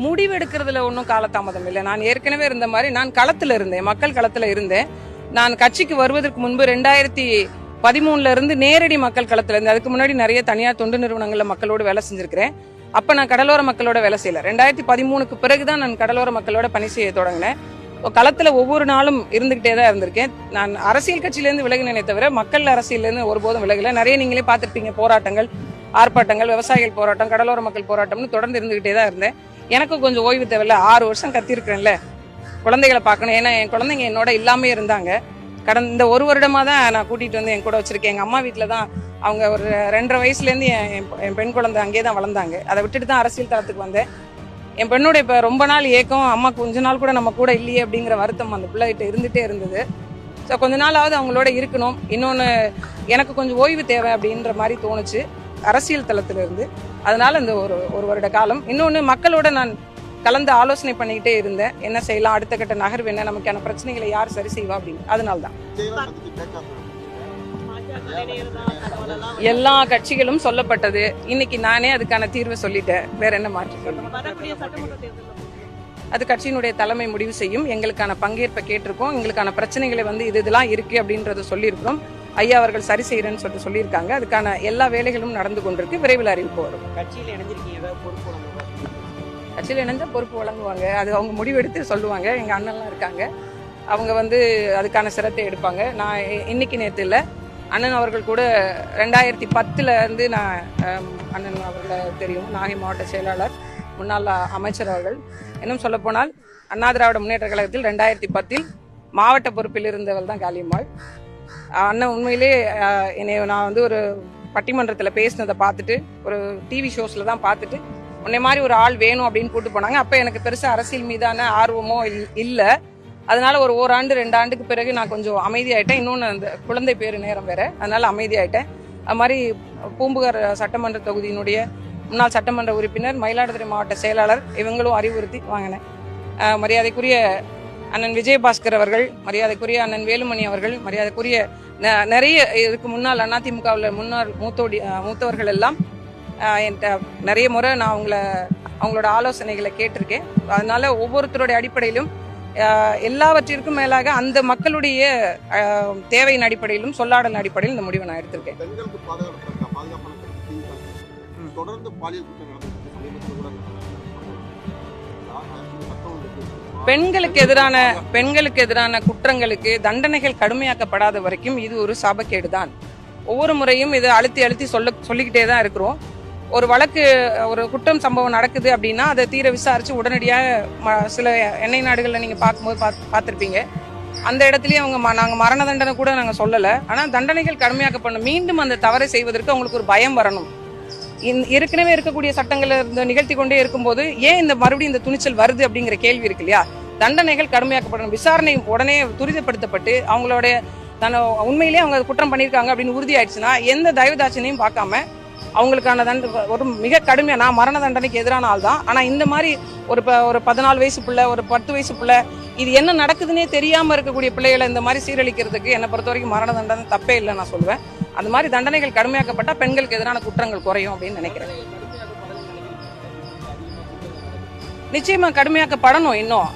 முடிவெடுக்கிறதுல ஒன்றும் காலதாமதம் இல்லை. நான் ஏற்கனவே இருந்த மாதிரி நான் களத்துல இருந்தேன், மக்கள் களத்துல இருந்தேன். நான் கட்சிக்கு வருவதற்கு முன்பு 2013 இருந்து நேரடி மக்கள் களத்துல இருந்தேன். அதுக்கு முன்னாடி நிறைய தனியார் தொண்டு நிறுவனங்கள்ல மக்களோட வேலை செஞ்சிருக்கிறேன். அப்ப நான் கடலோர மக்களோட வேலை செய்யல. 2013க்கு பிறகுதான் நான் கடலோர மக்களோட பணி செய்ய தொடங்கினேன். களத்துல ஒவ்வொரு நாளும் இருந்துகிட்டே தான் இருந்திருக்கேன். நான் அரசியல் கட்சியிலேருந்து விலகினே தவிர மக்கள் அரசியலேருந்து ஒருபோதும் விலகல. நிறைய நீங்களே பார்த்திருப்பீங்க, போராட்டங்கள், ஆர்ப்பாட்டங்கள், விவசாயிகள் போராட்டம், கடலோர மக்கள் போராட்டம்னு தொடர்ந்து இருந்துகிட்டே தான் இருந்தேன். எனக்கும் கொஞ்சம் ஓய்வு தேவையில்ல. 6 வருஷம் கத்திருக்கிறேன்ல, குழந்தைகளை பார்க்கணும். ஏன்னா என் குழந்தைங்க என்னோட இல்லாமே இருந்தாங்க. இந்த 1 வருடமா தான் நான் கூட்டிட்டு வந்து என் கூட வச்சிருக்கேன். எங்க அம்மா வீட்டுல தான் அவங்க ஒரு 2.5 வயசுலேருந்து என் பெண் குழந்தை அங்கேயே தான் வளர்ந்தாங்க. அதை விட்டுட்டு தான் அரசியல் தளத்துக்கு வந்தேன். என் பெண்ணோட இப்போ ரொம்ப நாள் ஏக்கம், அம்மா கொஞ்ச நாள் கூட நம்ம கூட இல்லையே அப்படிங்கிற வருத்தம் அந்த பிள்ளைகிட்ட இருந்துகிட்டே இருந்தது. ஸோ கொஞ்ச நாளாவது அவங்களோட இருக்கணும். இன்னொன்று, எனக்கு கொஞ்சம் ஓய்வு தேவை அப்படின்ற மாதிரி தோணுச்சு அரசியல் தளத்துல இருந்து. அதனால இந்த ஒரு வருட காலம். இன்னொன்று, மக்களோட நான் கலந்து ஆலோசனை பண்ணிக்கிட்டே இருந்தேன். என்ன செய்யலாம், அடுத்த கட்ட நகர்வு என்ன, நமக்கான பிரச்சனைகளை யார் சரி செய்வா அப்படின்னு. அதனால தான் எல்லா கட்சிகளும் சொல்லப்பட்டது. இன்னைக்கு நானே அதுக்கான தீர்வை சொல்லிட்டேன். வேற என்ன மாற்று? அது கட்சியினுடைய தலைமை முடிவு செய்யும். எங்களுக்கான பங்கேற்பை கேட்டிருக்கோம். எங்களுக்கான பிரச்சனைகளை இதெல்லாம் இருக்கு அப்படின்றத சொல்லியிருக்கிறோம். ஐயா அவர்கள் சரி செய்யறேன்னு சொல்லியிருக்காங்க. அதுக்கான எல்லா வேலைகளும் நடந்து கொண்டிருக்கு. விரைவில் அறிவிப்பு வரும். கட்சியில் இணைஞ்சா பொறுப்பு வழங்குவாங்க. அது அவங்க முடிவெடுத்து சொல்லுவாங்க. எங்க அண்ணன்லாம் இருக்காங்க, அவங்க அதுக்கான சிரத்தை எடுப்பாங்க. நான் இன்னைக்கு நேற்று இல்லை, அண்ணன் அவர்கள் கூட 2010 இருந்து நான் அண்ணன் அவர்களை தெரியும், நாகை மாவட்ட செயலாளர், முன்னாள் அமைச்சர் அவர்கள். இன்னும் சொல்ல போனால் அண்ணா திராவிட முன்னேற்ற கழகத்தில் 2010 மாவட்ட பொறுப்பில் இருந்தவள் தான் காளியம்மாள். அண்ணன் உண்மையிலே நான் ஒரு பட்டிமன்றத்தில் பேசினதை பார்த்துட்டு, ஒரு டிவி ஷோஸ்ல தான் பார்த்துட்டு, உன்னை மாதிரி ஒரு ஆள் வேணும் அப்படின்னு கூட்டு போனாங்க. அப்ப எனக்கு பெருசா அரசியல் மீதான ஆர்வமோ இல்ல. அதனால ஒரு ஓராண்டு 2 ஆண்டுக்கு பிறகு நான் கொஞ்சம் அமைதியாயிட்டேன். இன்னொன்னு, அந்த குழந்தை பேரு நேரம் வேற, அதனால அமைதியாயிட்டேன். அது மாதிரி பூம்புகார் சட்டமன்ற தொகுதியினுடைய முன்னாள் சட்டமன்ற உறுப்பினர், மயிலாடுதுறை மாவட்ட செயலாளர், இவங்களும் அறிவுறுத்தி வாங்கினேன். மரியாதைக்குரிய அண்ணன் விஜயபாஸ்கர் அவர்கள், மரியாதைக்குரிய அண்ணன் வேலுமணி அவர்கள், மரியாதைக்குரிய நிறைய இதுக்கு முன்னாள் அதிமுகவில் முன்னாள் மூத்தவர்கள் எல்லாம் என்கிட்ட நிறைய முறை நான் அவங்களோட ஆலோசனைகளை கேட்டிருக்கேன். அதனால ஒவ்வொருத்தருடைய அடிப்படையிலும், எல்லாவற்றிற்கும் மேலாக அந்த மக்களுடைய தேவையின் அடிப்படையிலும், சொல்லாடல் அடிப்படையில் இந்த முடிவை நான் எடுத்திருக்கேன். பெண்களுக்கு எதிரான குற்றங்களுக்கு தண்டனைகள் கடுமையாக்கப்படாத வரைக்கும் இது ஒரு சாபக்கேடுதான். ஒவ்வொரு முறையும் இதை அழுத்தி சொல்லிக்கிட்டே தான் இருக்கிறோம். ஒரு வழக்கு, ஒரு குற்றம் சம்பவம் நடக்குது அப்படின்னா அதை தீர விசாரிச்சு உடனடியாக சில எண்ணெய் நாடுகளில் நீங்க பார்க்கும்போது பார்த்திருப்பீங்க, அந்த இடத்துலயே நாங்க மரண தண்டனை கூட நாங்க சொல்லல. ஆனா தண்டனைகள் கடுமையாக்கப்படணும். மீண்டும் அந்த தவறை செய்வதற்கு அவங்களுக்கு ஒரு பயம் வரணும். ஏற்கனவே இருக்கக்கூடிய சட்டங்களை நிகழ்த்தி கொண்டே இருக்கும்போது ஏன் இந்த மறுபடியும் இந்த துணிச்சல் வருது அப்படிங்கிற கேள்வி இருக்கு இல்லையா? தண்டனைகள் கடுமையாக்கப்படணும். விசாரணை உடனே துரிதப்படுத்தப்பட்டு அவங்களுடைய உண்மையிலேயே அவங்க குற்றம் பண்ணியிருக்காங்க அப்படின்னு உறுதி ஆயிடுச்சுன்னா எந்த தயவுதாட்சணையும் பார்க்காம அவங்களுக்கான ஒரு மிக கடுமையா, நான் மரண தண்டனைக்கு எதிரான ஆள் தான். ஆனா இந்த மாதிரி ஒரு 14 வயசு பிள்ளை, ஒரு 10 வயசு பிள்ளை, இது என்ன நடக்குதுன்னே தெரியாம இருக்கக்கூடிய பிள்ளைகளை இந்த மாதிரி சீரழிக்கிறதுக்கு என்னை பொறுத்த வரைக்கும் மரண தண்டனை தப்பே இல்லை நான் சொல்லுவேன். அந்த மாதிரி தண்டனைகள் கடுமையாக்கப்பட்டா பெண்களுக்கு எதிரான குற்றங்கள் குறையும் அப்படின்னு நினைக்கிறேன். நிச்சயமா கடுமையாக்கப்படணும். இன்னும்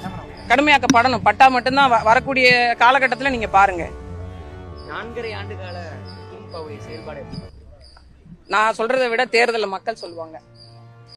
கடுமையாக்கப்படணும். பட்டா மட்டும்தான் வரக்கூடிய காலகட்டத்தில் நீங்க பாருங்க. 4.5 ஆண்டு கால திமுகவுடைய செயல்பாடு நான் சொல்றதை விட தேர்தலில் மக்கள் சொல்லுவாங்க.